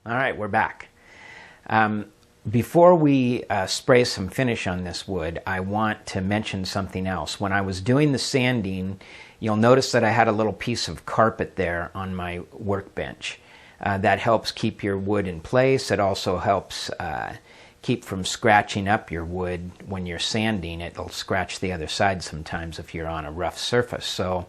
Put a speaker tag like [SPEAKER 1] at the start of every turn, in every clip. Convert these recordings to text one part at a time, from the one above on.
[SPEAKER 1] All right, we're back. Before we spray some finish on this wood, I want to mention something else. When I was doing the sanding, you'll notice that I had a little piece of carpet there on my workbench. That helps keep your wood in place. It also helps keep from scratching up your wood when you're sanding. It'll scratch the other side sometimes if you're on a rough surface. So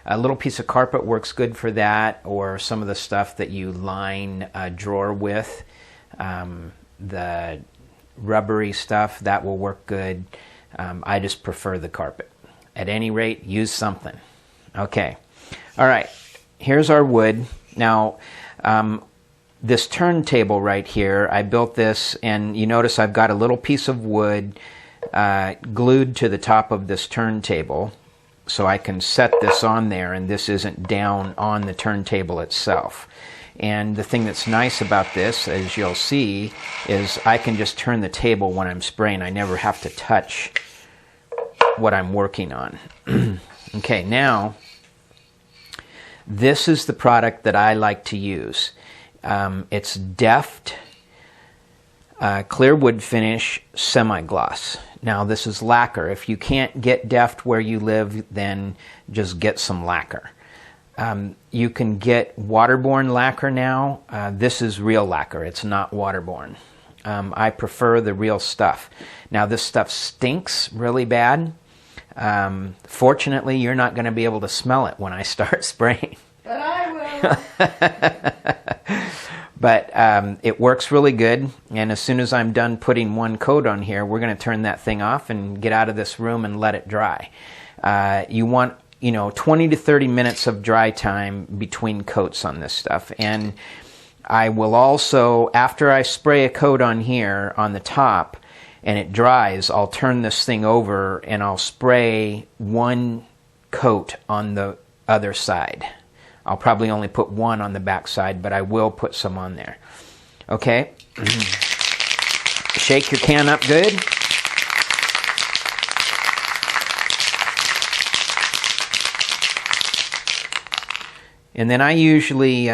[SPEAKER 1] a little piece of carpet works good for that, or some of the stuff that you line a drawer with. The rubbery stuff, that will work good. I just prefer the carpet. At any rate, use something. Okay. All right. Here's our wood. Now, this turntable right here, I built this, and you notice I've got a little piece of wood glued to the top of this turntable, so I can set this on there, and this isn't down on the turntable itself. And the thing that's nice about this, as you'll see, is I can just turn the table when I'm spraying. I never have to touch what I'm working on. Okay, now, this is the product that I like to use. It's Deft Clear Wood Finish Semi-Gloss. Now, this is lacquer. If you can't get Deft where you live, then just get some lacquer. You can get waterborne lacquer now. This is real lacquer. It's not waterborne. I prefer the real stuff. Now, this stuff stinks really bad. Fortunately, you're not going to be able to smell it when I start spraying.
[SPEAKER 2] But I will.
[SPEAKER 1] But it works really good, and as soon as I'm done putting one coat on here, we're going to turn that thing off and get out of this room and let it dry. You want 20 to 30 minutes of dry time between coats on this stuff. And I will also, after I spray a coat on here on the top and it dries, I'll turn this thing over and I'll spray one coat on the other side. I'll probably only put one on the back side, but I will put some on there. Okay? Shake your can up good. And then I usually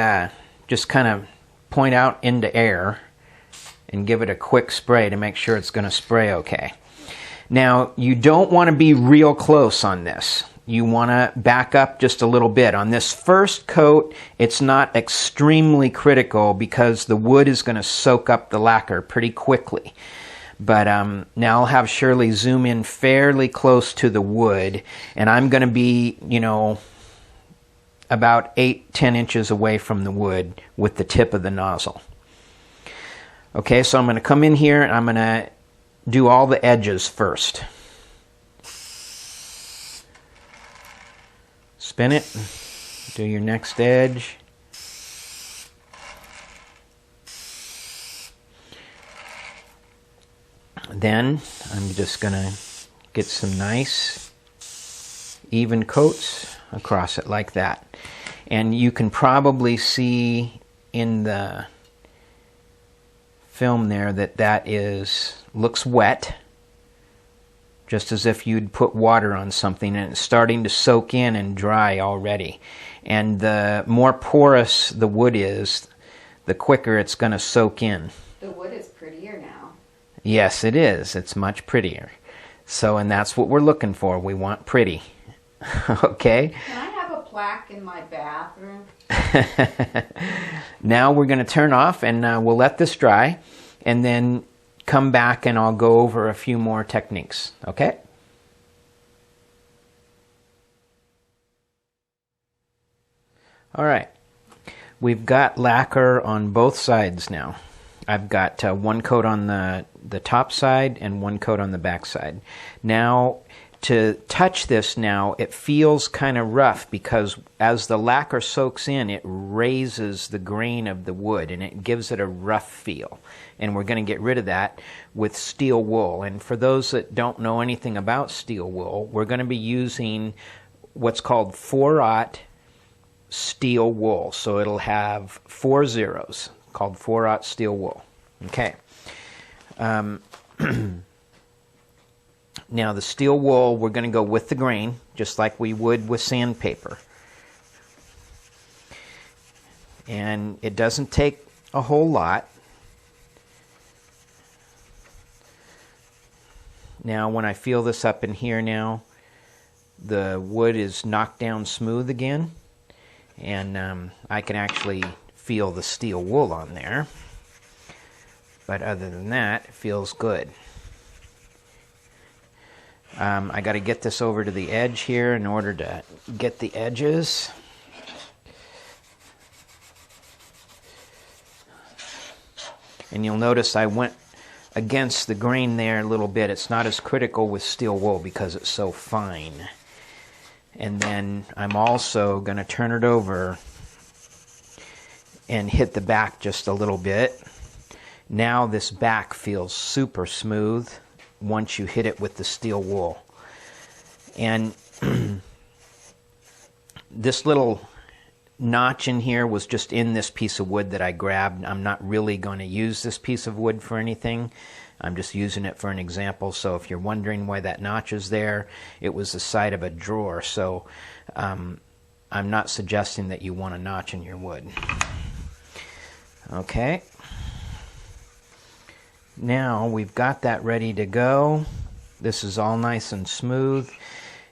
[SPEAKER 1] just kind of point out into air and give it a quick spray to make sure it's going to spray okay. Now, you don't want to be real close on this. You want to back up just a little bit. On this first coat, it's not extremely critical because the wood is going to soak up the lacquer pretty quickly. But now I'll have Shirley zoom in fairly close to the wood, and I'm going to be, about 8-10 inches away from the wood with the tip of the nozzle. Okay, so I'm going to come in here and I'm going to do all the edges first. Spin it, do your next edge. Then I'm just going to get some nice even coats across it like that. And you can probably see in the film there that looks wet, just as if you'd put water on something, and it's starting to soak in and dry already. And the more porous the wood is, the quicker it's going to soak in.
[SPEAKER 2] The wood is prettier now.
[SPEAKER 1] Yes, it is. It's much prettier. So, and that's what we're looking for. We want pretty. Okay?
[SPEAKER 2] Can I have a plaque in my bathroom?
[SPEAKER 1] Now we're going to turn off, and we'll let this dry, and then come back and I'll go over a few more techniques. Okay? All right. We've got lacquer on both sides now. I've got one coat on the top side and one coat on the back side. Now, to touch this now, it feels kind of rough because as the lacquer soaks in, it raises the grain of the wood and it gives it a rough feel. And we're going to get rid of that with steel wool. And for those that don't know anything about steel wool, we're going to be using what's called 4/0 steel wool. So it'll have 4 zeros, called 4/0 steel wool. Okay. Now the steel wool, we're going to go with the grain, just like we would with sandpaper. And it doesn't take a whole lot. Now when I feel this up in here now, the wood is knocked down smooth again, and I can actually feel the steel wool on there. But other than that, it feels good. I got to get this over to the edge here in order to get the edges. And you'll notice I went against the grain there a little bit. It's not as critical with steel wool because it's so fine. And then I'm also going to turn it over and hit the back just a little bit. Now this back feels super smooth once you hit it with the steel wool. And this little notch in here was just in this piece of wood that I grabbed. I'm not really going to use this piece of wood for anything. I'm just using it for an example. So if you're wondering why that notch is there, it was the side of a drawer. So I'm not suggesting that you want a notch in your wood. Okay. Now we've got that ready to go. This is all nice and smooth.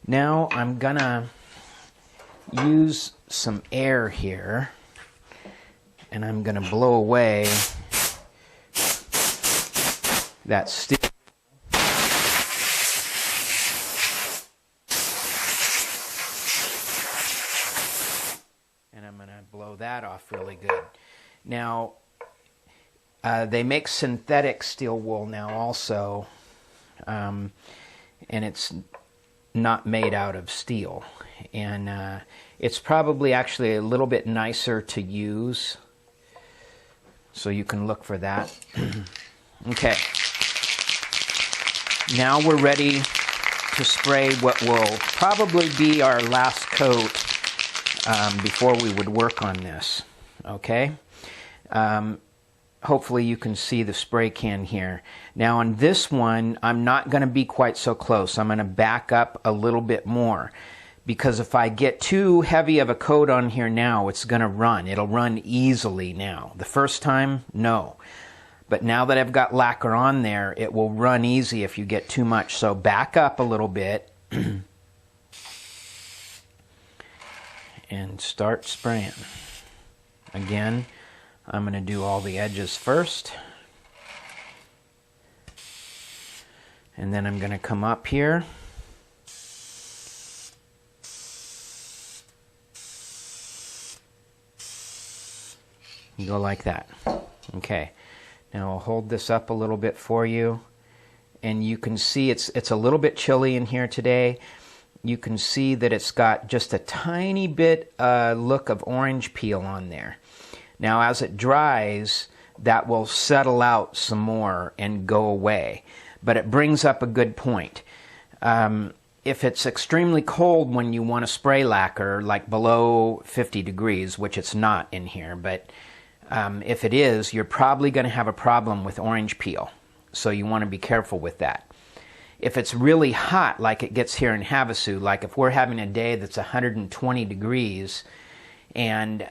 [SPEAKER 1] Now I'm gonna use some air here, and I'm gonna blow away that steel. And I'm gonna blow that off really good. Now they make synthetic steel wool now also, and it's not made out of steel. And it's probably actually a little bit nicer to use, so you can look for that. Okay. Now we're ready to spray what will probably be our last coat before we would work on this. Okay. Hopefully you can see the spray can here. Now on this one, I'm not going to be quite so close. I'm going to back up a little bit more, because if I get too heavy of a coat on here now, it's going to run. It'll run easily now. The first time, no. But now that I've got lacquer on there, it will run easy if you get too much. So back up a little bit and start spraying. Again, I'm going to do all the edges first. And then I'm going to come up here. And go like that. Okay. Now I'll hold this up a little bit for you. And you can see it's a little bit chilly in here today. You can see that it's got just a tiny bit look of orange peel on there. Now as it dries, that will settle out some more and go away. But it brings up a good point. If it's extremely cold when you want to spray lacquer, like below 50 degrees, which it's not in here, but if it is, you're probably going to have a problem with orange peel. So you want to be careful with that. If it's really hot, like it gets here in Havasu, like if we're having a day that's 120 degrees, and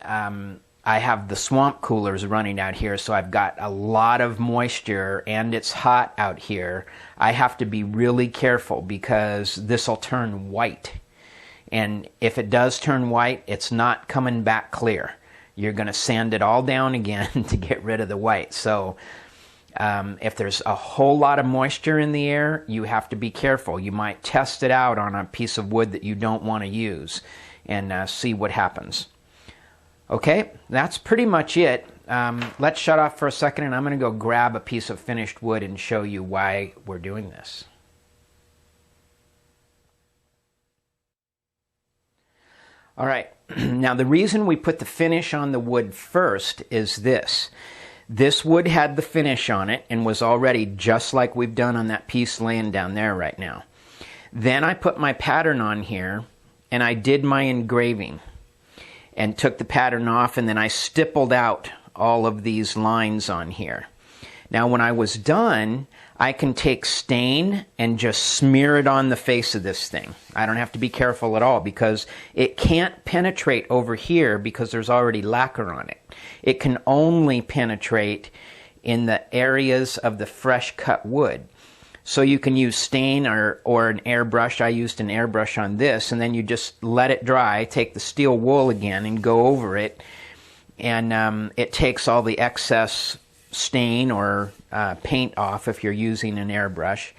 [SPEAKER 1] I have the swamp coolers running out here, so I've got a lot of moisture and it's hot out here, I have to be really careful because this will turn white. And if it does turn white, it's not coming back clear. You're going to sand it all down again to get rid of the white. So if there's a whole lot of moisture in the air, you have to be careful. You might test it out on a piece of wood that you don't want to use and see what happens. Okay, that's pretty much it. Let's shut off for a second, and I'm going to go grab a piece of finished wood and show you why we're doing this. All right, now the reason we put the finish on the wood first is this. This wood had the finish on it and was already just like we've done on that piece laying down there right now. Then I put my pattern on here, and I did my engraving and took the pattern off, and then I stippled out all of these lines on here. Now when I was done, I can take stain and just smear it on the face of this thing. I don't have to be careful at all because it can't penetrate over here because there's already lacquer on it. It can only penetrate in the areas of the fresh cut wood. So you can use stain or an airbrush. I used an airbrush on this, and then you just let it dry, take the steel wool again and go over it, and it takes all the excess stain or paint off if you're using an airbrush.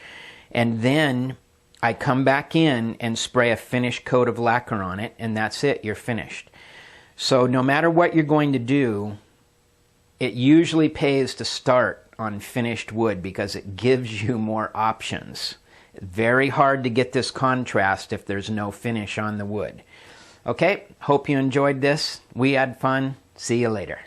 [SPEAKER 1] And then I come back in and spray a finished coat of lacquer on it, and that's it, you're finished. So no matter what you're going to do, it usually pays to start on finished wood because it gives you more options. Very hard to get this contrast if there's no finish on the wood. Okay, hope you enjoyed this. We had fun. See you later.